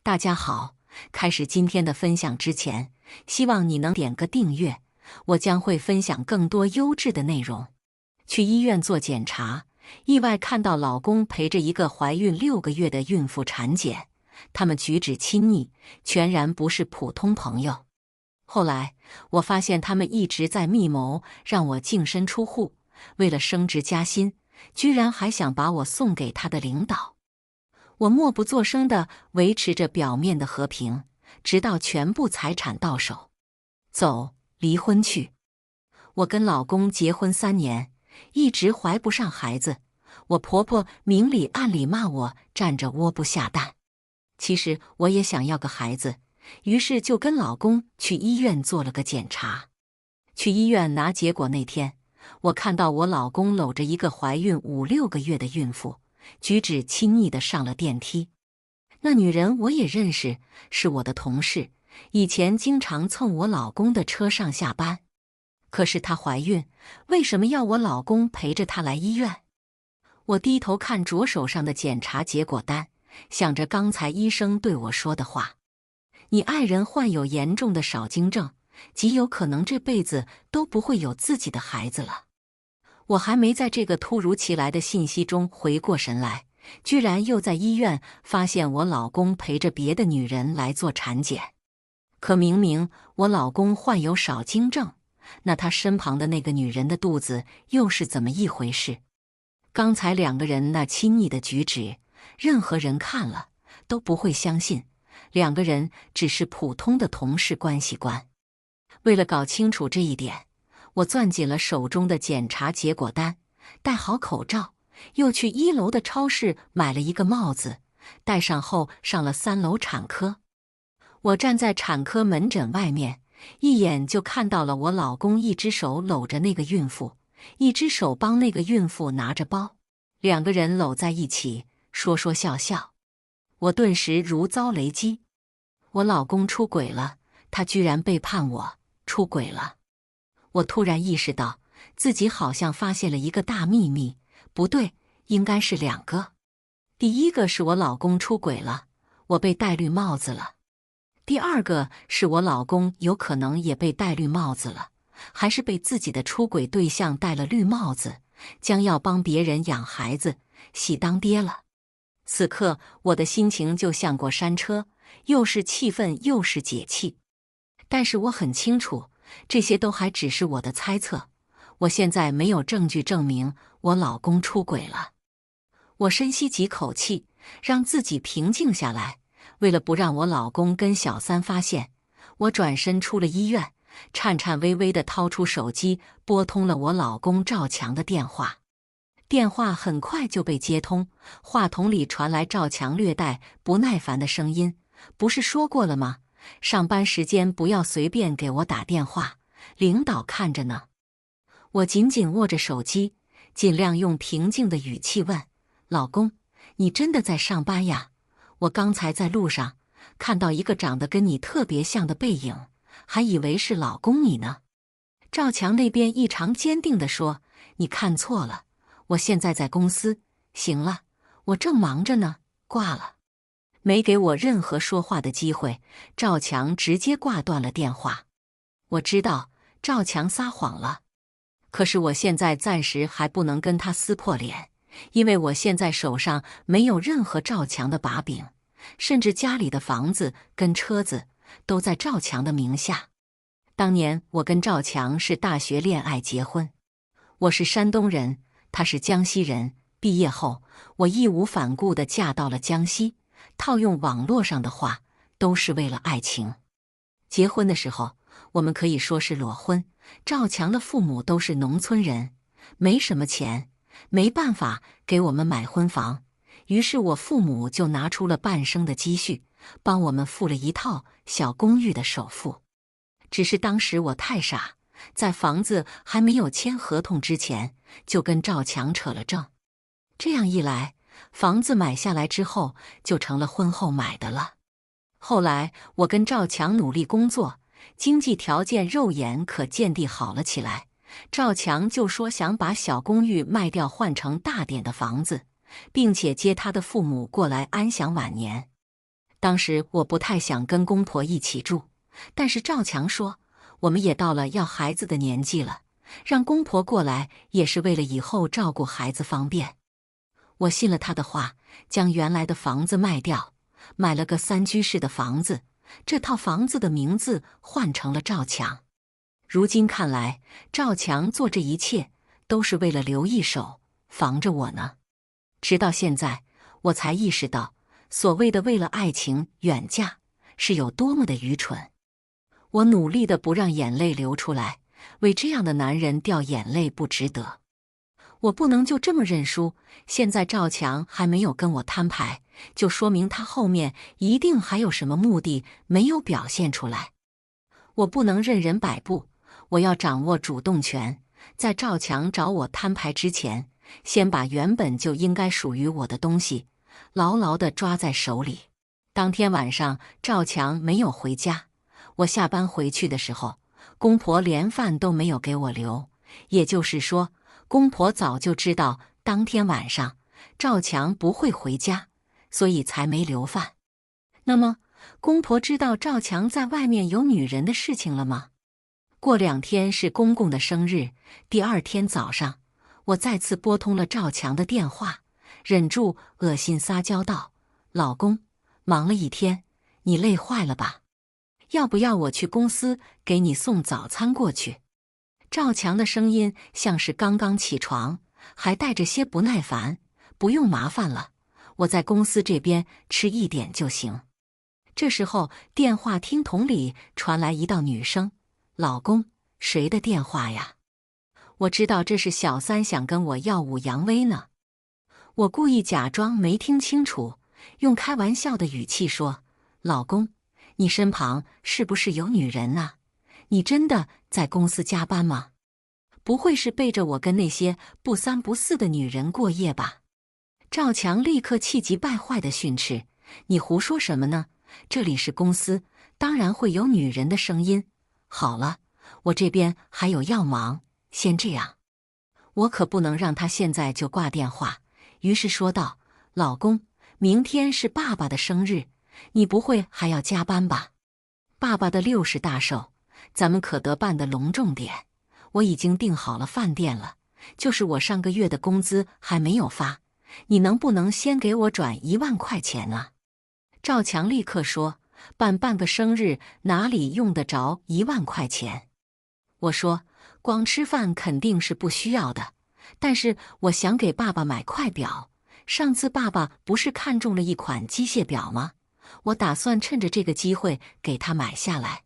大家好，开始今天的分享之前，希望你能点个订阅，我将会分享更多优质的内容。去医院做检查，意外看到老公陪着一个怀孕6个月的孕妇产检，他们举止亲昵，全然不是普通朋友。后来我发现他们一直在密谋，让我净身出户，为了升职加薪，居然还想把我送给他的领导。我默不作声地维持着表面的和平，直到全部财产到手。走，离婚去。我跟老公结婚3年，一直怀不上孩子，我婆婆明里暗里骂我站着窝不下蛋。其实我也想要个孩子，于是就跟老公去医院做了个检查。去医院拿结果那天，我看到我老公搂着一个怀孕5、6个月的孕妇，举止亲昵地上了电梯。那女人我也认识，是我的同事，以前经常蹭我老公的车上下班。可是她怀孕，为什么要我老公陪着她来医院？我低头看着手上的检查结果单，想着刚才医生对我说的话：你爱人患有严重的少精症，极有可能这辈子都不会有自己的孩子了。我还没在这个突如其来的信息中回过神来，居然又在医院发现我老公陪着别的女人来做产检。可明明我老公患有少精症，那他身旁的那个女人的肚子又是怎么一回事？刚才2个人那亲昵的举止，任何人看了都不会相信2个人只是普通的同事关系观。为了搞清楚这一点，我攥紧了手中的检查结果单，戴好口罩，又去1楼的超市买了一个帽子，戴上后上了3楼产科。我站在产科门诊外面，一眼就看到了我老公一只手搂着那个孕妇，一只手帮那个孕妇拿着包，2个人搂在一起，说说笑笑。我顿时如遭雷击，我老公出轨了，他居然背叛我，出轨了。我突然意识到，自己好像发现了一个大秘密，不对，应该是2个。第一个是我老公出轨了，我被戴绿帽子了。第二个是我老公有可能也被戴绿帽子了，还是被自己的出轨对象戴了绿帽子，将要帮别人养孩子，喜当爹了。此刻我的心情就像过山车，又是气愤又是解气。但是我很清楚，这些都还只是我的猜测，我现在没有证据证明我老公出轨了。我深吸几口气，让自己平静下来。为了不让我老公跟小三发现，我转身出了医院，颤颤巍巍地掏出手机，拨通了我老公赵强的电话。电话很快就被接通，话筒里传来赵强略带不耐烦的声音：不是说过了吗？上班时间不要随便给我打电话，领导看着呢。我紧紧握着手机，尽量用平静的语气问：老公，你真的在上班呀？我刚才在路上看到一个长得跟你特别像的背影，还以为是老公你呢。赵强那边异常坚定地说：你看错了，我现在在公司。行了，我正忙着呢，挂了。没给我任何说话的机会，赵强直接挂断了电话。我知道赵强撒谎了，可是我现在暂时还不能跟他撕破脸，因为我现在手上没有任何赵强的把柄，甚至家里的房子跟车子都在赵强的名下。当年我跟赵强是大学恋爱结婚，我是山东人，他是江西人。毕业后，我义无反顾地嫁到了江西，套用网络上的话，都是为了爱情。结婚的时候，我们可以说是裸婚。赵强的父母都是农村人，没什么钱，没办法给我们买婚房，于是我父母就拿出了半生的积蓄，帮我们付了一套小公寓的首付。只是当时我太傻，在房子还没有签合同之前，就跟赵强扯了证。这样一来，房子买下来之后，就成了婚后买的了。后来我跟赵强努力工作，经济条件肉眼可见地好了起来。赵强就说想把小公寓卖掉，换成大点的房子，并且接他的父母过来安享晚年。当时我不太想跟公婆一起住，但是赵强说，我们也到了要孩子的年纪了，让公婆过来也是为了以后照顾孩子方便。我信了他的话，将原来的房子卖掉，买了个3居室的房子。这套房子的名字换成了赵强。如今看来，赵强做这一切都是为了留一手，防着我呢。直到现在，我才意识到，所谓的为了爱情远嫁，是有多么的愚蠢。我努力的不让眼泪流出来，为这样的男人掉眼泪不值得。我不能就这么认输，现在赵强还没有跟我摊牌，就说明他后面一定还有什么目的没有表现出来。我不能任人摆布，我要掌握主动权，在赵强找我摊牌之前，先把原本就应该属于我的东西牢牢地抓在手里。当天晚上，赵强没有回家，我下班回去的时候，公婆连饭都没有给我留，也就是说，公婆早就知道当天晚上赵强不会回家，所以才没留饭。那么，公婆知道赵强在外面有女人的事情了吗？过2天是公公的生日，第2天早上，我再次拨通了赵强的电话，忍住恶心撒娇道：“老公，忙了一天，你累坏了吧？要不要我去公司给你送早餐过去？”赵强的声音像是刚刚起床，还带着些不耐烦。不用麻烦了，我在公司这边吃一点就行。这时候，电话听筒里传来一道女声：“老公，谁的电话呀？”我知道这是小三想跟我耀武扬威呢。我故意假装没听清楚，用开玩笑的语气说：“老公，你身旁是不是有女人啊？你真的在公司加班吗？不会是背着我跟那些不三不四的女人过夜吧？”赵强立刻气急败坏地训斥：“你胡说什么呢？这里是公司，当然会有女人的声音。好了，我这边还有要忙，先这样。”我可不能让他现在就挂电话，于是说道：“老公，明天是爸爸的生日，你不会还要加班吧？爸爸的60大寿，咱们可得办得隆重点。我已经订好了饭店了，就是我上个月的工资还没有发，你能不能先给我转1万块钱啊？”赵强立刻说：“办半个生日哪里用得着1万块钱？”我说：“光吃饭肯定是不需要的，但是我想给爸爸买块表。上次爸爸不是看中了一款机械表吗？我打算趁着这个机会给他买下来。”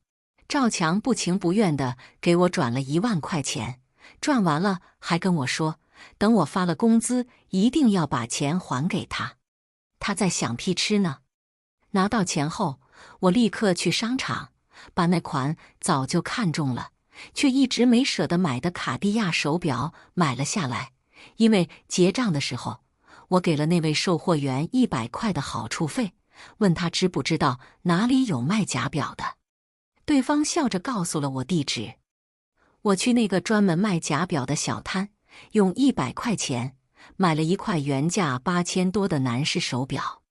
赵强不情不愿地给我转了1万块钱，转完了还跟我说，等我发了工资，一定要把钱还给他。他在想屁吃呢。拿到钱后，我立刻去商场，把那款早就看中了，却一直没舍得买的卡地亚手表买了下来。因为结账的时候，我给了那位售货员100块的好处费，问他知不知道哪里有卖假表的。对方笑着告诉了我地址。我去那个专门卖假表的小摊，用100块钱买了一块原价8000多的男士手表。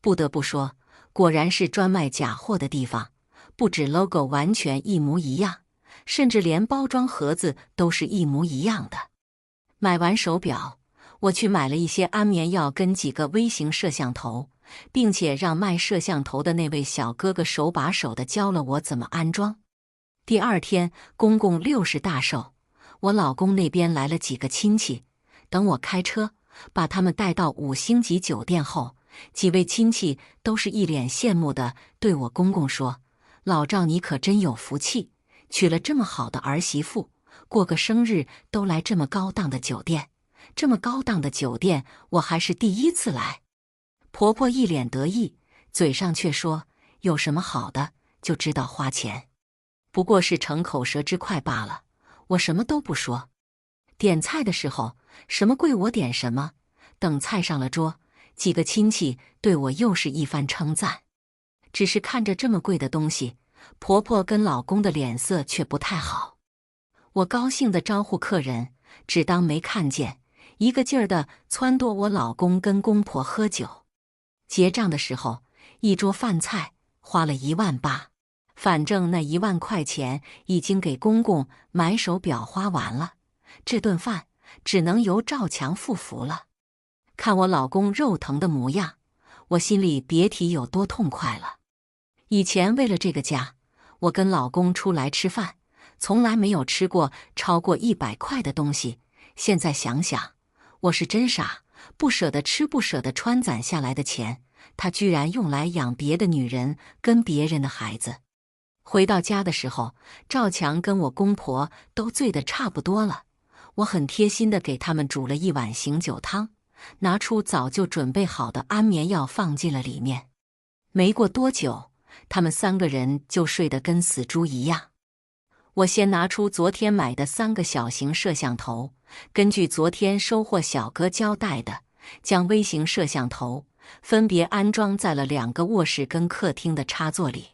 不得不说，果然是专卖假货的地方，不止 logo 完全一模一样，甚至连包装盒子都是一模一样的。买完手表，我去买了一些安眠药跟几个微型摄像头，并且让卖摄像头的那位小哥哥手把手地教了我怎么安装。第2天，公公60大寿，我老公那边来了几个亲戚，等我开车把他们带到5星级酒店后，几位亲戚都是一脸羡慕地对我公公说：“老赵你可真有福气，娶了这么好的儿媳妇，过个生日都来这么高档的酒店。这么高档的酒店，我还是第1次来。”婆婆一脸得意，嘴上却说：“有什么好的，就知道花钱，不过是逞口舌之快罢了。”我什么都不说。点菜的时候，什么贵我点什么。等菜上了桌，几个亲戚对我又是一番称赞。只是看着这么贵的东西，婆婆跟老公的脸色却不太好。我高兴地招呼客人，只当没看见，一个劲儿地撺掇我老公跟公婆喝酒。结账的时候，一桌饭菜花了18000，反正那1万块钱已经给公公买手表花完了，这顿饭只能由赵强付服了。看我老公肉疼的模样，我心里别提有多痛快了。以前为了这个家，我跟老公出来吃饭，从来没有吃过超过100块的东西。现在想想，我是真傻，不舍得吃，不舍得穿，攒下来的钱，他居然用来养别的女人跟别人的孩子。回到家的时候，赵强跟我公婆都醉得差不多了，我很贴心地给他们煮了一碗醒酒汤，拿出早就准备好的安眠药放进了里面。没过多久，他们3个人就睡得跟死猪一样。我先拿出昨天买的3个小型摄像头，根据昨天收货小哥交代的，将微型摄像头分别安装在了2个卧室跟客厅的插座里。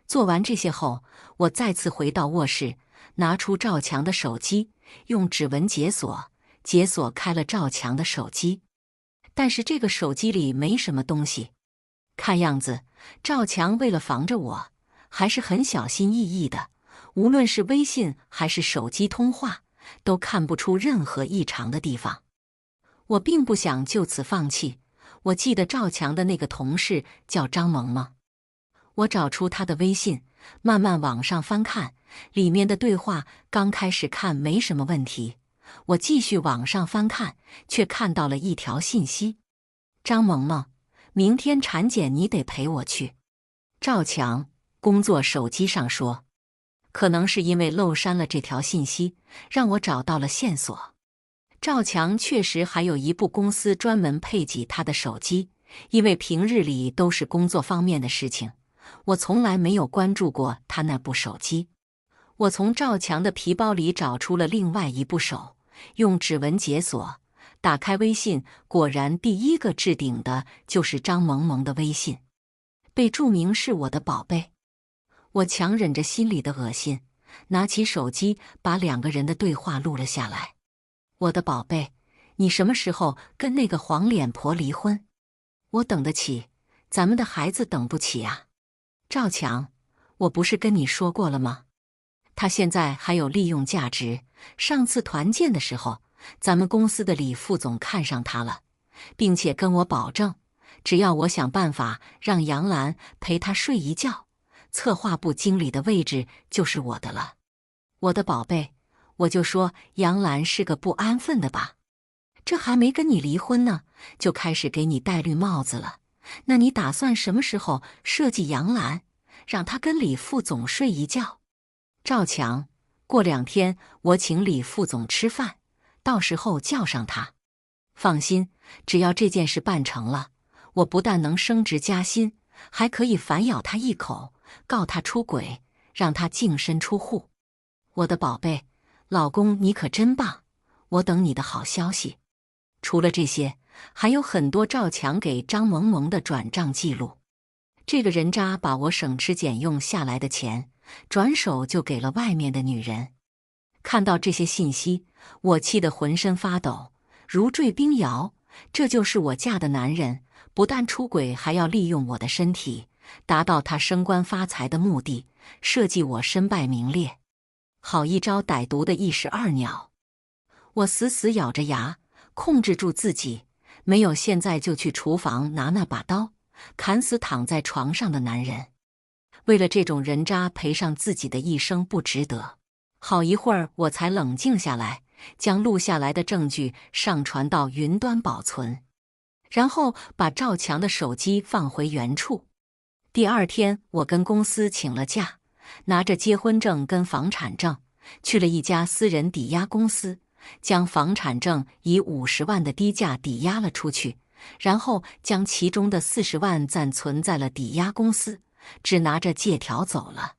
做完这些后，我再次回到卧室，拿出赵强的手机，用指纹解锁，解锁开了赵强的手机。但是这个手机里没什么东西，看样子赵强为了防着我，还是很小心翼翼的，无论是微信还是手机通话，都看不出任何异常的地方。我并不想就此放弃，我记得赵强的那个同事叫张萌萌，我找出他的微信，慢慢往上翻看，里面的对话刚开始看没什么问题，我继续往上翻看，却看到了一条信息：张萌萌，明天产检你得陪我去。赵强工作手机上说。可能是因为漏删了这条信息，让我找到了线索。赵强确实还有一部公司专门配给他的手机，因为平日里都是工作方面的事情，我从来没有关注过他那部手机。我从赵强的皮包里找出了另外一部手，用指纹解锁，打开微信，果然第一个置顶的就是张萌萌的微信，被注明是我的宝贝。我强忍着心里的恶心，拿起手机把2个人的对话录了下来。我的宝贝，你什么时候跟那个黄脸婆离婚？我等得起，咱们的孩子等不起啊。赵强，我不是跟你说过了吗？他现在还有利用价值，上次团建的时候，咱们公司的李副总看上他了，并且跟我保证，只要我想办法让杨澜陪他睡一觉，策划部经理的位置就是我的了。我的宝贝，我就说杨澜是个不安分的吧，这还没跟你离婚呢，就开始给你戴绿帽子了。那你打算什么时候设计杨澜，让她跟李副总睡一觉？赵强，过2天我请李副总吃饭，到时候叫上他。放心，只要这件事办成了，我不但能升职加薪，还可以反咬他一口，告他出轨，让他净身出户。我的宝贝，老公你可真棒，我等你的好消息。除了这些，还有很多赵强给张萌萌的转账记录。这个人渣把我省吃俭用下来的钱，转手就给了外面的女人。看到这些信息，我气得浑身发抖，如坠冰窑。这就是我嫁的男人，不但出轨，还要利用我的身体，达到他升官发财的目的，设计我身败名裂。好一招歹毒的一石二鸟！我死死咬着牙，控制住自己，没有现在就去厨房拿那把刀，砍死躺在床上的男人。为了这种人渣赔上自己的一生不值得。好一会儿我才冷静下来，将录下来的证据上传到云端保存，然后把赵强的手机放回原处。第2天，我跟公司请了假，拿着结婚证跟房产证，去了一家私人抵押公司，将房产证以50万的低价抵押了出去，然后将其中的40万暂存在了抵押公司，只拿着借条走了。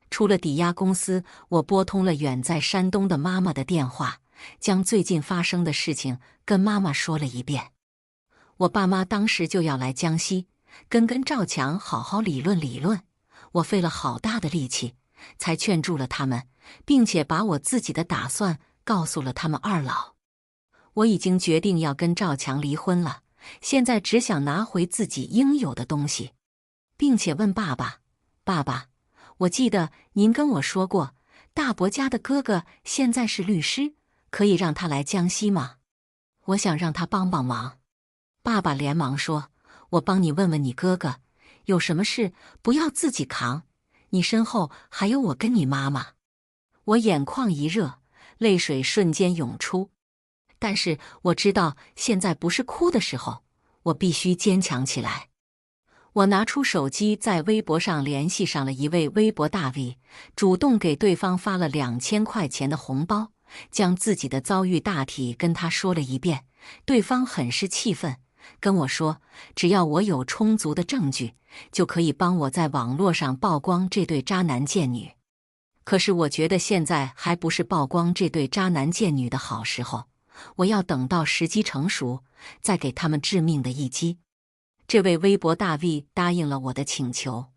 出了抵押公司，我拨通了远在山东的妈妈的电话，将最近发生的事情跟妈妈说了一遍。我爸妈当时就要来江西，跟赵强好好理论理论。我费了好大的力气，才劝住了他们，并且把我自己的打算告诉了他们2老。我已经决定要跟赵强离婚了，现在只想拿回自己应有的东西。并且问爸爸：爸爸，我记得您跟我说过，大伯家的哥哥现在是律师，可以让他来江西吗？我想让他帮帮忙。爸爸连忙说：我帮你问问你哥哥，有什么事不要自己扛，你身后还有我跟你妈妈。我眼眶一热，泪水瞬间涌出。但是我知道现在不是哭的时候，我必须坚强起来。我拿出手机，在微博上联系上了一位微博大 V， 主动给对方发了2000块钱的红包，将自己的遭遇大体跟他说了一遍。对方很是气愤，跟我说只要我有充足的证据，就可以帮我在网络上曝光这对渣男贱女。可是我觉得现在还不是曝光这对渣男贱女的好时候，我要等到时机成熟，再给他们致命的一击。这位微博大 V 答应了我的请求。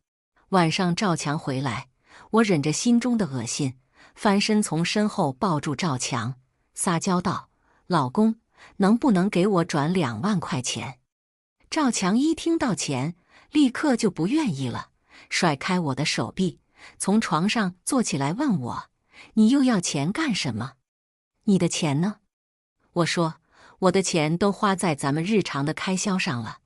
晚上赵强回来，我忍着心中的恶心，翻身从身后抱住赵强，撒娇道：老公，能不能给我转2万块钱？赵强一听到钱，立刻就不愿意了，甩开我的手臂，从床上坐起来问我：你又要钱干什么？你的钱呢？我说：我的钱都花在咱们日常的开销上了，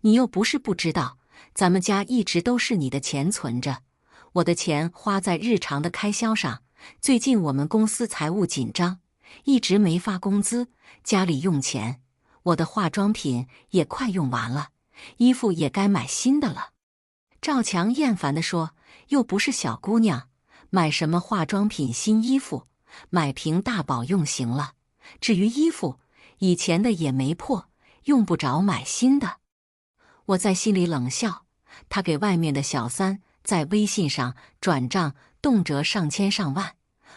你又不是不知道，咱们家一直都是你的钱存着，我的钱花在日常的开销上。最近我们公司财务紧张，一直没发工资，家里用钱，我的化妆品也快用完了，衣服也该买新的了。赵强厌烦地说：又不是小姑娘，买什么化妆品新衣服，买瓶大宝用行了。至于衣服，以前的也没破，用不着买新的。我在心里冷笑，他给外面的小三在微信上转账，动辄上千上万，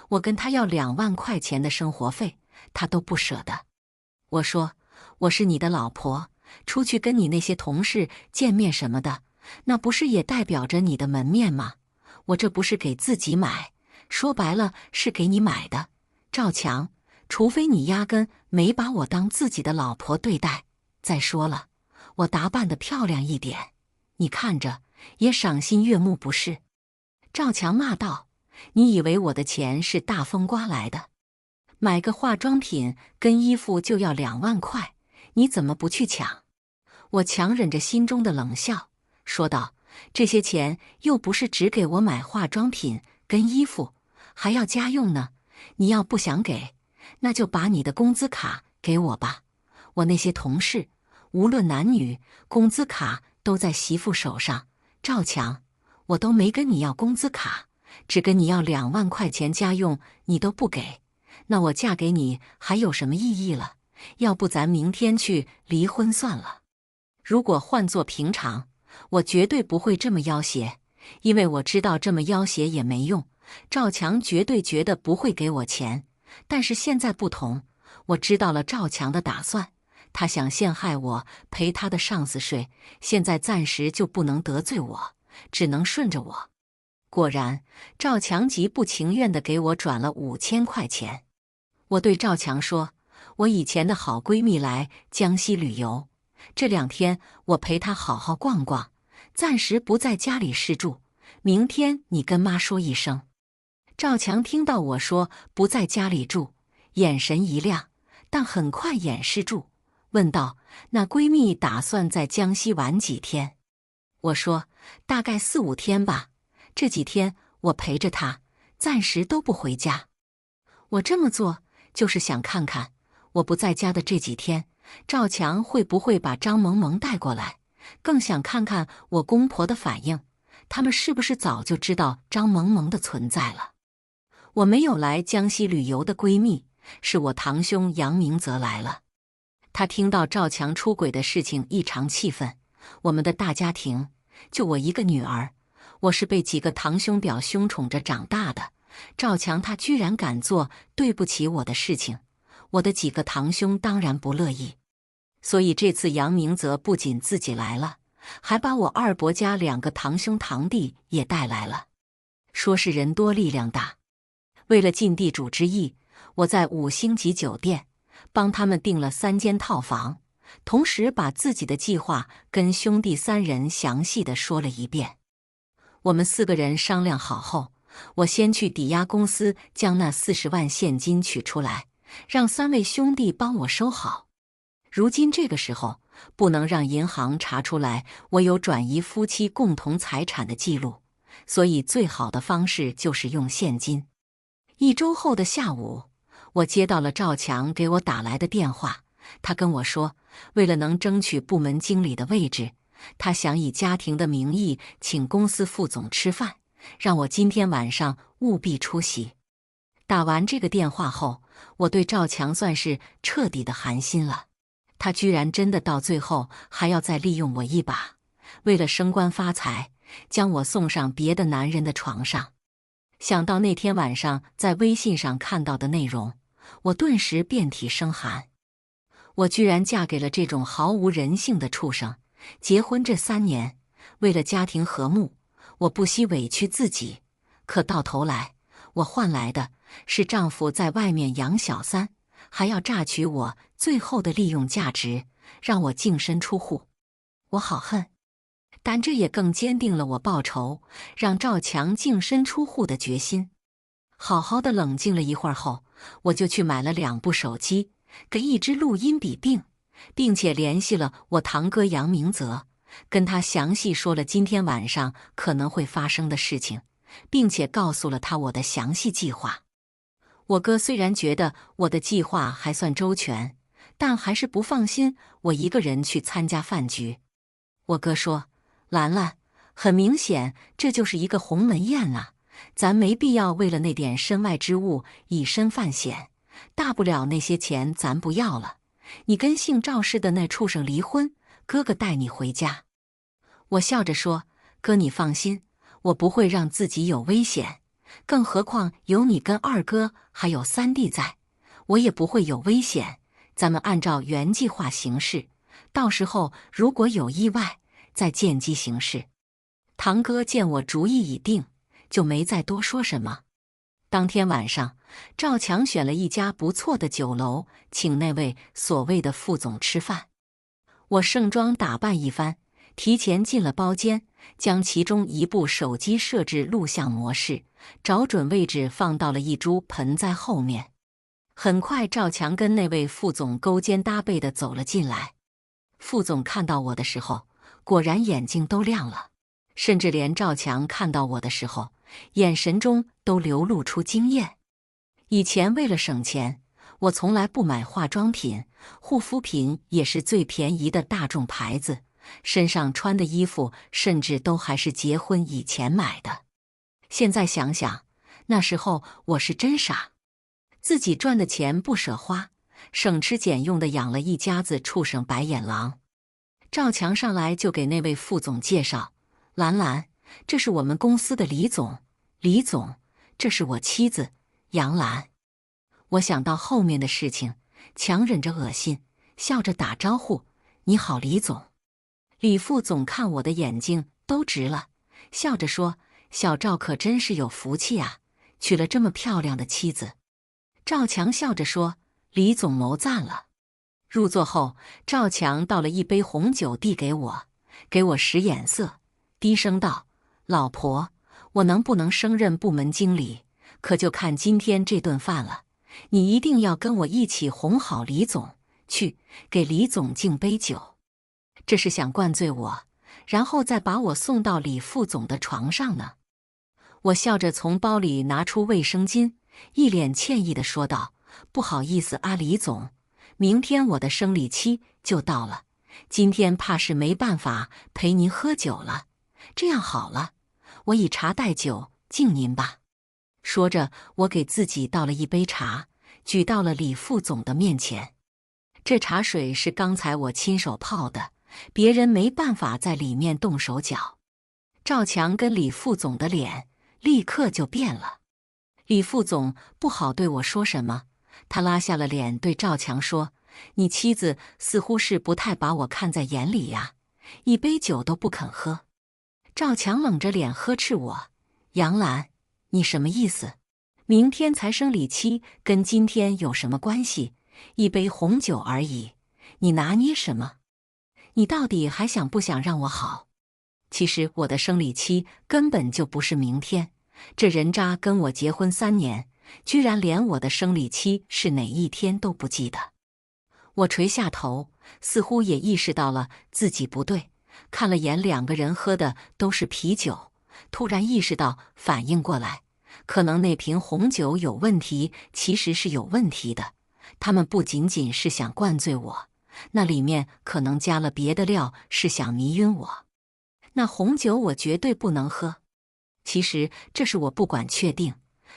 我跟他要2万块钱的生活费，他都不舍得。我说：我是你的老婆，出去跟你那些同事见面什么的，那不是也代表着你的门面吗？我这不是给自己买，说白了是给你买的。赵强，除非你压根没把我当自己的老婆对待。再说了，我打扮得漂亮一点，你看着也赏心悦目不是？赵强骂道：你以为我的钱是大风刮来的？买个化妆品跟衣服就要2万块，你怎么不去抢？我强忍着心中的冷笑，说道：这些钱又不是只给我买化妆品跟衣服，还要家用呢。你要不想给，那就把你的工资卡给我吧。我那些同事，无论男女，工资卡都在媳妇手上。赵强，我都没跟你要工资卡，只跟你要2万块钱家用，你都不给，那我嫁给你还有什么意义了？要不咱明天去离婚算了。如果换作平常，我绝对不会这么要挟，因为我知道这么要挟也没用，赵强绝对觉得不会给我钱。但是现在不同，我知道了赵强的打算，他想陷害我，赔他的上司税，现在暂时就不能得罪我，只能顺着我。果然，赵强极不情愿地给我转了5000块钱。我对赵强说：我以前的好闺蜜来江西旅游，这2天我陪她好好逛逛，暂时不在家里试住，明天你跟妈说一声。赵强听到我说不在家里住，眼神一亮，但很快掩饰住，问道：那闺蜜打算在江西玩几天？我说：大概4、5天吧，这几天我陪着她，暂时都不回家。我这么做就是想看看，我不在家的这几天，赵强会不会把张萌萌带过来，更想看看我公婆的反应，他们是不是早就知道张萌萌的存在了。我没有来江西旅游的闺蜜，是我堂兄杨明泽来了。他听到赵强出轨的事情异常气愤，我们的大家庭就我一个女儿，我是被几个堂兄表兄宠着长大的，赵强他居然敢做对不起我的事情，我的几个堂兄当然不乐意。所以这次杨明泽不仅自己来了，还把我二伯家2个堂兄堂弟也带来了，说是人多力量大。为了尽地主之谊，我在5星级酒店帮他们订了3间套房，同时把自己的计划跟兄弟三人详细的说了一遍。我们4个人商量好后，我先去抵押公司将那40万现金取出来，让3位兄弟帮我收好。如今这个时候，不能让银行查出来我有转移夫妻共同财产的记录，所以最好的方式就是用现金。1周后的下午，我接到了赵强给我打来的电话，他跟我说，为了能争取部门经理的位置，他想以家庭的名义请公司副总吃饭，让我今天晚上务必出席。打完这个电话后，我对赵强算是彻底的寒心了。他居然真的到最后还要再利用我一把，为了升官发财，将我送上别的男人的床上。想到那天晚上在微信上看到的内容，我顿时遍体生寒。我居然嫁给了这种毫无人性的畜生。结婚这3年，为了家庭和睦，我不惜委屈自己，可到头来，我换来的是丈夫在外面养小三，还要榨取我最后的利用价值，让我净身出户。我好恨，但这也更坚定了我报仇，让赵强净身出户的决心。好好的冷静了一会儿后，我就去买了2部手机，跟1支录音笔并且联系了我堂哥杨明泽，跟他详细说了今天晚上可能会发生的事情，并且告诉了他我的详细计划。我哥虽然觉得我的计划还算周全，但还是不放心我一个人去参加饭局。我哥说，兰兰，很明显这就是一个鸿门宴啊，咱没必要为了那点身外之物以身犯险，大不了那些钱咱不要了，你跟姓赵氏的那畜生离婚，哥哥带你回家。我笑着说，哥你放心，我不会让自己有危险，更何况有你跟2哥还有3弟在，我也不会有危险，咱们按照原计划行事，到时候如果有意外，再见机行事。堂哥见我主意已定，就没再多说什么。当天晚上，赵强选了一家不错的酒楼，请那位所谓的副总吃饭。我盛装打扮一番，提前进了包间，将其中1部手机设置录像模式，找准位置放到了一株盆栽后面。很快，赵强跟那位副总勾肩搭背地走了进来。副总看到我的时候，果然眼睛都亮了，甚至连赵强看到我的时候，眼神中都流露出惊艳。以前为了省钱，我从来不买化妆品，护肤品也是最便宜的大众牌子，身上穿的衣服甚至都还是结婚以前买的。现在想想，那时候我是真傻，自己赚的钱不舍花，省吃俭用的养了一家子畜生白眼狼。赵强上来就给那位副总介绍，兰兰，这是我们公司的李总，李总，这是我妻子杨兰。我想到后面的事情，强忍着恶心，笑着打招呼，你好李总。李副总看我的眼睛都直了，笑着说，小赵可真是有福气啊，娶了这么漂亮的妻子。赵强笑着说，李总谋赞了。入座后，赵强倒了一杯红酒递给我使眼色，低声道，老婆，我能不能升任部门经理，可就看今天这顿饭了，你一定要跟我一起哄好李总，去给李总敬杯酒。这是想灌醉我，然后再把我送到李副总的床上呢。我笑着从包里拿出卫生巾，一脸歉意地说道，不好意思啊李总，明天我的生理期就到了，今天怕是没办法陪您喝酒了。这样好了，我以茶代酒敬您吧。说着，我给自己倒了一杯茶，举到了李副总的面前。这茶水是刚才我亲手泡的，别人没办法在里面动手脚。赵强跟李副总的脸立刻就变了。李副总不好对我说什么，他拉下了脸对赵强说，你妻子似乎是不太把我看在眼里呀，一杯酒都不肯喝。赵强冷着脸呵斥我，杨兰，你什么意思？明天才生理期跟今天有什么关系？一杯红酒而已，你拿捏什么？你到底还想不想让我好？其实我的生理期根本就不是明天，这人渣跟我结婚3年，居然连我的生理期是哪一天都不记得。我垂下头，似乎也意识到了自己不对，看了眼2个人喝的都是啤酒，突然意识到，反应过来，可能那瓶红酒有问题，其实是有问题的。他们不仅仅是想灌醉我，那里面可能加了别的料，是想迷晕我。那红酒我绝对不能喝。其实这是我不管确定，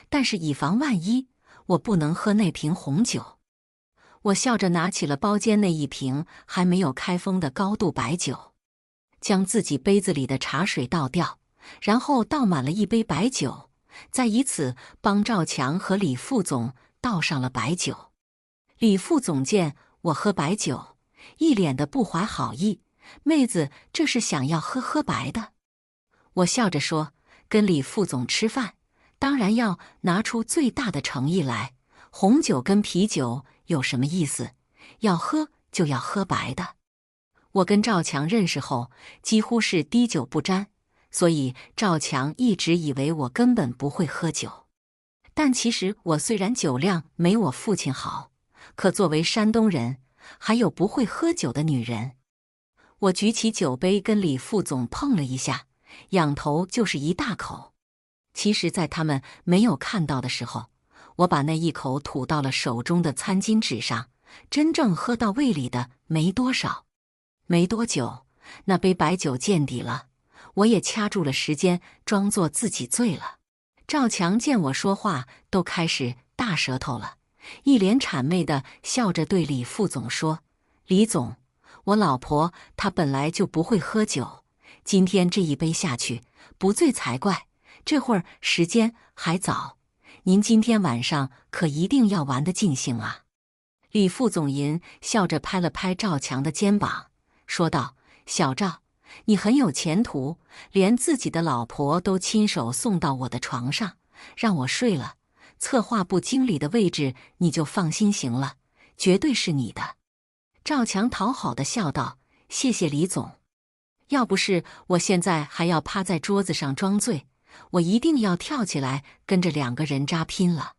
但是以防万一，我不能喝那瓶红酒。我笑着拿起了包间那一瓶还没有开封的高度白酒，将自己杯子里的茶水倒掉，然后倒满了一杯白酒，再以此帮赵强和李副总倒上了白酒。李副总见我喝白酒，一脸的不怀好意，妹子这是想要喝白的。我笑着说，跟李副总吃饭，当然要拿出最大的诚意来，红酒跟啤酒有什么意思？要喝就要喝白的。我跟赵强认识后，几乎是滴酒不沾，所以赵强一直以为我根本不会喝酒。但其实我虽然酒量没我父亲好，可作为山东人，还有不会喝酒的女人。我举起酒杯跟李副总碰了一下，仰头就是一大口。其实在他们没有看到的时候，我把那一口吐到了手中的餐巾纸上，真正喝到胃里的没多少。没多久，那杯白酒见底了，我也掐住了时间，装作自己醉了。赵强见我说话都开始大舌头了，一脸谄媚地笑着对李副总说：“李总，我老婆她本来就不会喝酒，今天这一杯下去，不醉才怪。这会儿时间还早，您今天晚上可一定要玩得尽兴啊！”李副总淫笑着拍了拍赵强的肩膀，说道：“小赵，你很有前途，连自己的老婆都亲手送到我的床上，让我睡了。策划部经理的位置你就放心行了，绝对是你的。”赵强讨好地笑道：“谢谢李总，要不是我现在还要趴在桌子上装醉，我一定要跳起来跟着2个人渣拼了。”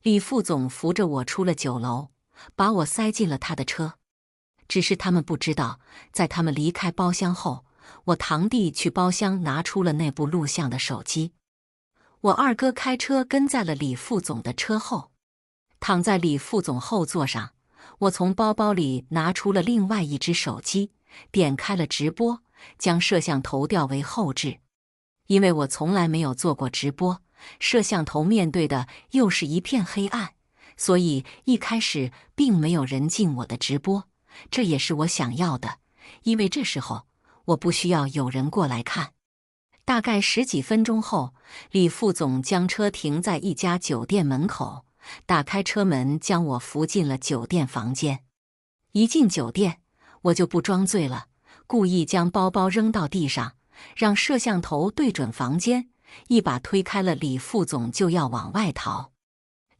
李副总扶着我出了酒楼，把我塞进了他的车。只是他们不知道，在他们离开包厢后，我堂弟去包厢拿出了那部录像的手机。我二哥开车跟在了李副总的车后，躺在李副总后座上，我从包包里拿出了另外一只手机，点开了直播，将摄像头调为后置。因为我从来没有做过直播，摄像头面对的又是一片黑暗，所以一开始并没有人进我的直播。这也是我想要的，因为这时候我不需要有人过来看。大概10几分钟后，李副总将车停在一家酒店门口，打开车门将我扶进了酒店房间。一进酒店，我就不装醉了，故意将包包扔到地上，让摄像头对准房间，一把推开了李副总就要往外逃。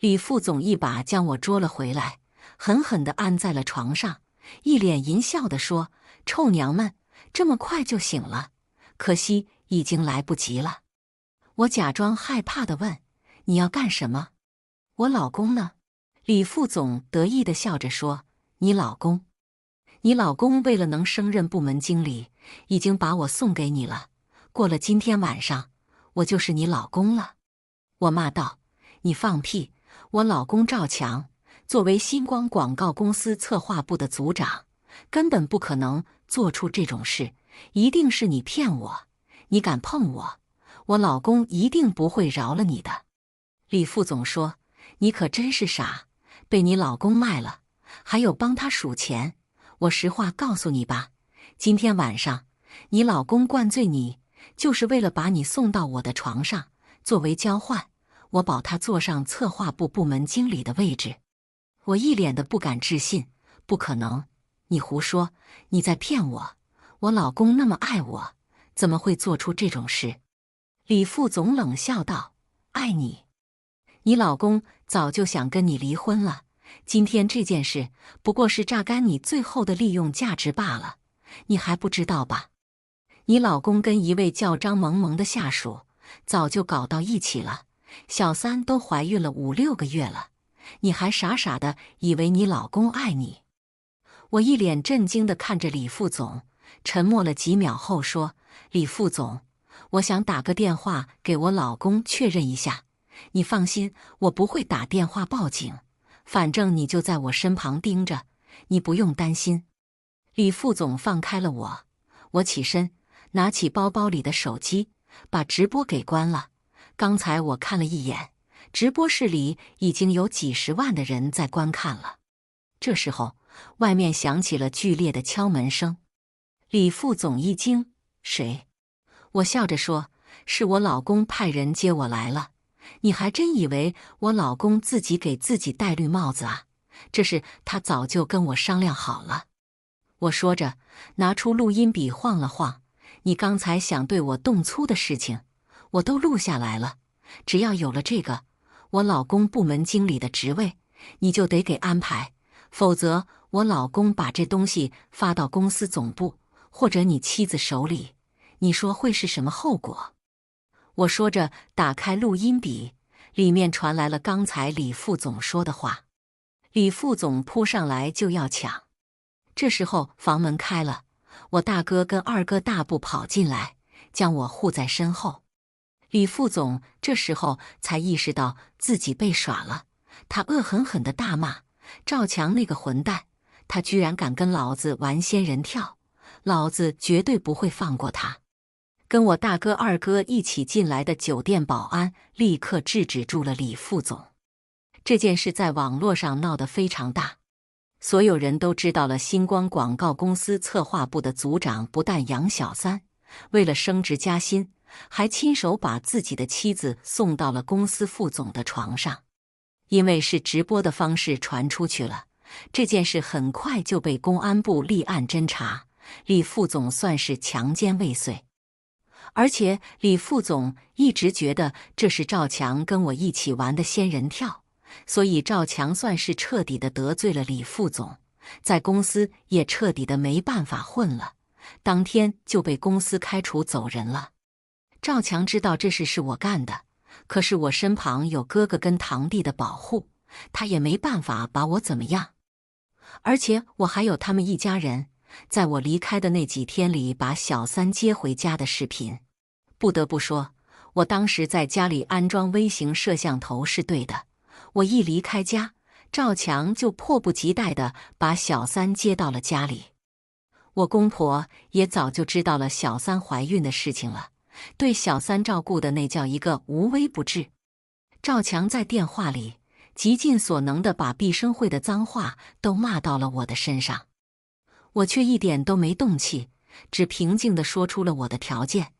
李副总一把将我捉了回来，狠狠地按在了床上，一脸淫笑地说：“臭娘们，这么快就醒了，可惜已经来不及了。”我假装害怕地问：“你要干什么？我老公呢？”李副总得意地笑着说：“你老公？你老公为了能升任部门经理，已经把我送给你了。过了今天晚上，我就是你老公了。”我骂道：“你放屁！我老公赵强作为星光广告公司策划部的组长，根本不可能做出这种事，一定是你骗我！你敢碰我，我老公一定不会饶了你的。”李副总说：“你可真是傻，被你老公卖了，还有帮他数钱。我实话告诉你吧，今天晚上你老公灌醉你，就是为了把你送到我的床上，作为交换，我保他坐上策划部部门经理的位置。”我一脸的不敢置信：“不可能，你胡说，你在骗我！我老公那么爱我，怎么会做出这种事？”李副总冷笑道：“爱你？你老公早就想跟你离婚了，今天这件事不过是榨干你最后的利用价值罢了，你还不知道吧？你老公跟一位叫张萌萌的下属早就搞到一起了，小三都怀孕了5、6个月了，你还傻傻的以为你老公爱你？”我一脸震惊地看着李副总，沉默了几秒后说：“李副总，我想打个电话给我老公确认一下。你放心，我不会打电话报警，反正你就在我身旁盯着，你不用担心。”李副总放开了我，我起身，拿起包包里的手机，把直播给关了。刚才我看了一眼，直播室里已经有几十万的人在观看了。这时候，外面响起了剧烈的敲门声。李副总一惊：“谁？”我笑着说：“是我老公派人接我来了。”你还真以为我老公自己给自己戴绿帽子啊？这事他早就跟我商量好了。我说着，拿出录音笔晃了晃：“你刚才想对我动粗的事情，我都录下来了。只要有了这个，我老公部门经理的职位，你就得给安排，否则我老公把这东西发到公司总部或者你妻子手里，你说会是什么后果？”我说着，打开录音笔，里面传来了刚才李副总说的话。李副总扑上来就要抢。这时候房门开了，我大哥跟二哥大步跑进来，将我护在身后。李副总这时候才意识到自己被耍了，他恶狠狠地大骂：“赵强那个混蛋，他居然敢跟老子玩仙人跳，老子绝对不会放过他！”跟我大哥二哥一起进来的酒店保安立刻制止住了李副总。这件事在网络上闹得非常大，所有人都知道了星光广告公司策划部的组长不但养小三，为了升职加薪，还亲手把自己的妻子送到了公司副总的床上。因为是直播的方式传出去了，这件事很快就被公安部立案侦查，李副总算是强奸未遂。而且李副总一直觉得这是赵强跟我一起玩的仙人跳，所以赵强算是彻底的得罪了李副总，在公司也彻底的没办法混了，当天就被公司开除走人了。赵强知道这事是我干的，可是我身旁有哥哥跟堂弟的保护，他也没办法把我怎么样。而且我还有他们一家人在我离开的那几天里把小三接回家的视频。不得不说，我当时在家里安装微型摄像头是对的。我一离开家，赵强就迫不及待地把小三接到了家里。我公婆也早就知道了小三怀孕的事情了，对小三照顾的那叫一个无微不至。赵强在电话里极尽所能地把毕生会的脏话都骂到了我的身上，我却一点都没动气，只平静地说出了我的条件。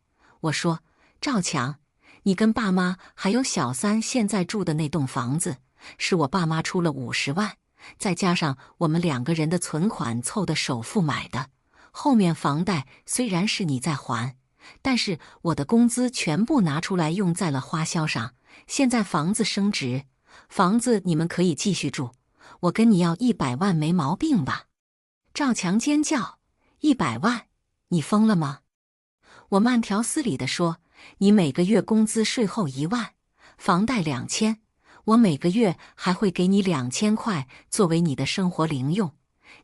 我说：“赵强，你跟爸妈还有小三现在住的那栋房子，是我爸妈出了50万，再加上我们2个人的存款凑的首付买的。后面房贷虽然是你在还，但是我的工资全部拿出来用在了花销上。现在房子升值，房子你们可以继续住，我跟你要100万没毛病吧？”赵强尖叫：“100万？你疯了吗？”我慢条斯理地说：“你每个月工资税后1万，房贷2000，我每个月还会给你2000块作为你的生活零用，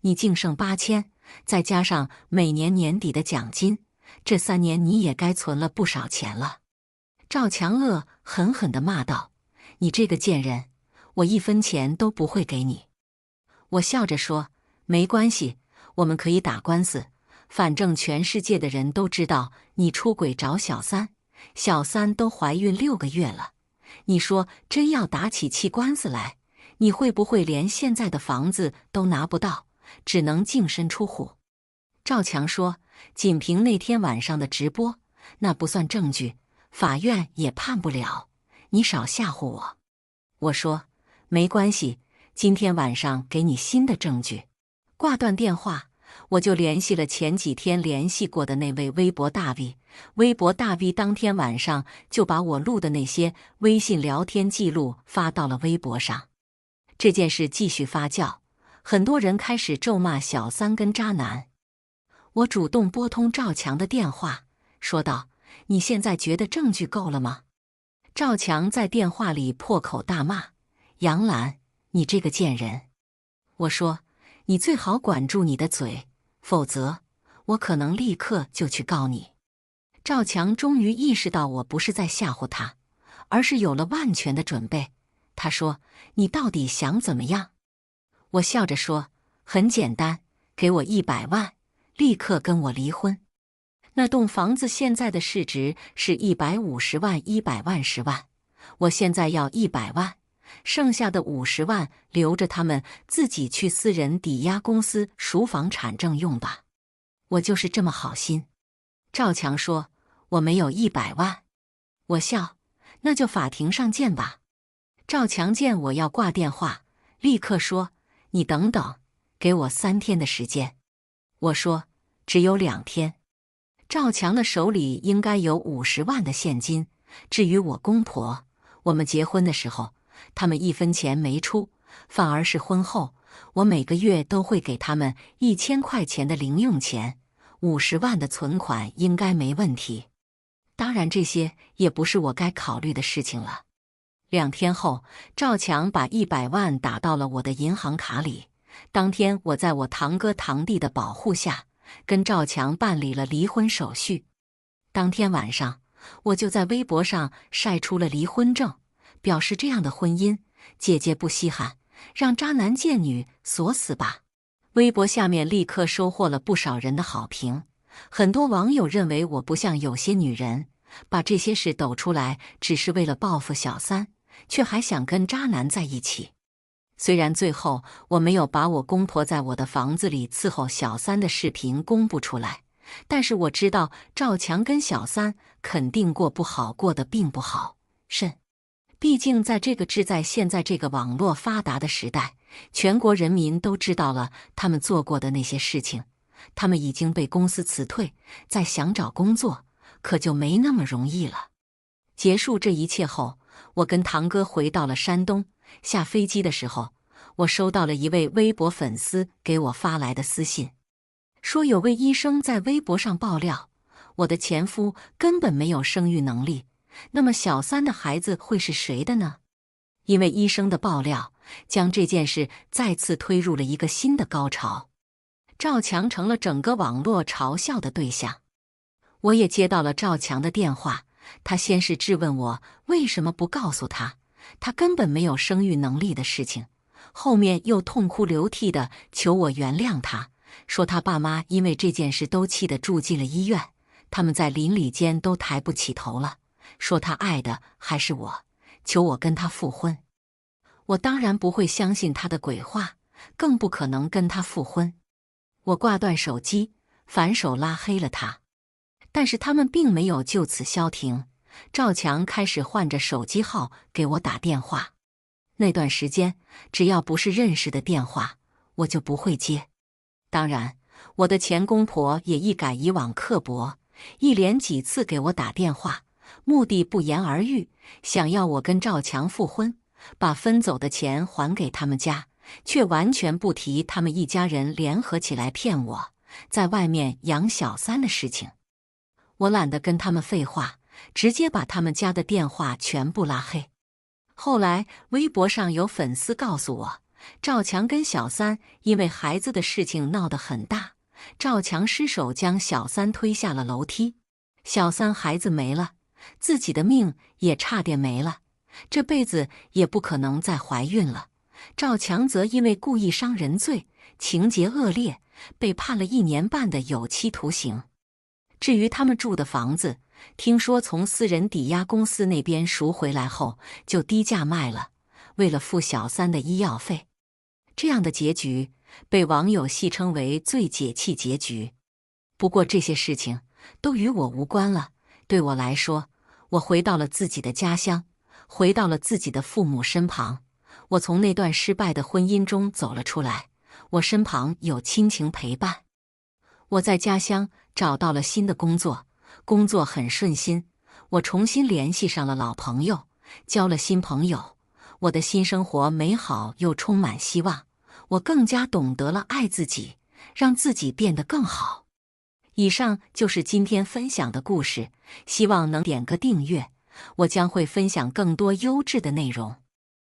你净剩8000，再加上每年年底的奖金，这3年你也该存了不少钱了。”赵强恶狠狠地骂道：“你这个贱人，我1分钱都不会给你。”我笑着说：“没关系，我们可以打官司。反正全世界的人都知道你出轨找小三，小三都怀孕6个月了。你说真要打起气官司来，你会不会连现在的房子都拿不到，只能净身出户？”赵强说：“仅凭那天晚上的直播，那不算证据，法院也判不了，你少吓唬我。”我说：“没关系，今天晚上给你新的证据。”挂断电话，我就联系了前几天联系过的那位微博大 V， 微博大 V 当天晚上就把我录的那些微信聊天记录发到了微博上。这件事继续发酵，很多人开始咒骂小三跟渣男。我主动拨通赵强的电话，说道：“你现在觉得证据够了吗？”赵强在电话里破口大骂：“杨澜，你这个贱人！”我说：“你最好管住你的嘴，否则我可能立刻就去告你。”赵强终于意识到我不是在吓唬他，而是有了万全的准备。他说：“你到底想怎么样？”我笑着说：“很简单，给我100万，立刻跟我离婚。”那栋房子现在的市值是150万，100万10万，我现在要100万，剩下的50万留着他们自己去私人抵押公司赎房产证用吧。我就是这么好心。赵强说：“我没有100万。”我笑：“那就法庭上见吧。”赵强见我要挂电话，立刻说：“你等等，给我3天的时间。”我说：“只有2天。”赵强的手里应该有50万的现金。至于我公婆，我们结婚的时候，他们1分钱没出，反而是婚后，我每个月都会给他们1000块钱的零用钱，50万的存款应该没问题。当然，这些也不是我该考虑的事情了。2天后，赵强把100万打到了我的银行卡里。当天，我在我堂哥堂弟的保护下，跟赵强办理了离婚手续。当天晚上，我就在微博上晒出了离婚证，表示这样的婚姻，姐姐不稀罕，让渣男贱女锁死吧。微博下面立刻收获了不少人的好评，很多网友认为我不像有些女人，把这些事抖出来只是为了报复小三，却还想跟渣男在一起。虽然最后我没有把我公婆在我的房子里伺候小三的视频公布出来，但是我知道赵强跟小三肯定过不好，过得并不好甚。毕竟在这个志在现在这个网络发达的时代，全国人民都知道了他们做过的那些事情，他们已经被公司辞退，再想找工作可就没那么容易了。结束这一切后，我跟堂哥回到了山东。下飞机的时候，我收到了一位微博粉丝给我发来的私信，说有位医生在微博上爆料，我的前夫根本没有生育能力，那么小三的孩子会是谁的呢？因为医生的爆料，将这件事再次推入了一个新的高潮，赵强成了整个网络嘲笑的对象。我也接到了赵强的电话，他先是质问我为什么不告诉他根本没有生育能力的事情，后面又痛哭流涕地求我原谅他，说他爸妈因为这件事都气得住进了医院，他们在邻里间都抬不起头了，说他爱的还是我，求我跟他复婚。我当然不会相信他的鬼话，更不可能跟他复婚。我挂断手机，反手拉黑了他。但是他们并没有就此消停，赵强开始换着手机号给我打电话。那段时间，只要不是认识的电话，我就不会接。当然，我的前公婆也一改以往刻薄，一连几次给我打电话，目的不言而喻，想要我跟赵强复婚，把分走的钱还给他们家，却完全不提他们一家人联合起来骗我，在外面养小三的事情。我懒得跟他们废话，直接把他们家的电话全部拉黑。后来微博上有粉丝告诉我，赵强跟小三因为孩子的事情闹得很大，赵强失手将小三推下了楼梯，小三孩子没了，自己的命也差点没了，这辈子也不可能再怀孕了。赵强则因为故意伤人罪，情节恶劣，被判了1年半的有期徒刑。至于他们住的房子，听说从私人抵押公司那边赎回来后，就低价卖了，为了付小三的医药费。这样的结局被网友戏称为最解气结局。不过这些事情都与我无关了，对我来说，我回到了自己的家乡，回到了自己的父母身旁。我从那段失败的婚姻中走了出来，我身旁有亲情陪伴。我在家乡找到了新的工作，工作很顺心，我重新联系上了老朋友，交了新朋友。我的新生活美好又充满希望，我更加懂得了爱自己，让自己变得更好。以上就是今天分享的故事，希望能点个订阅，我将会分享更多优质的内容。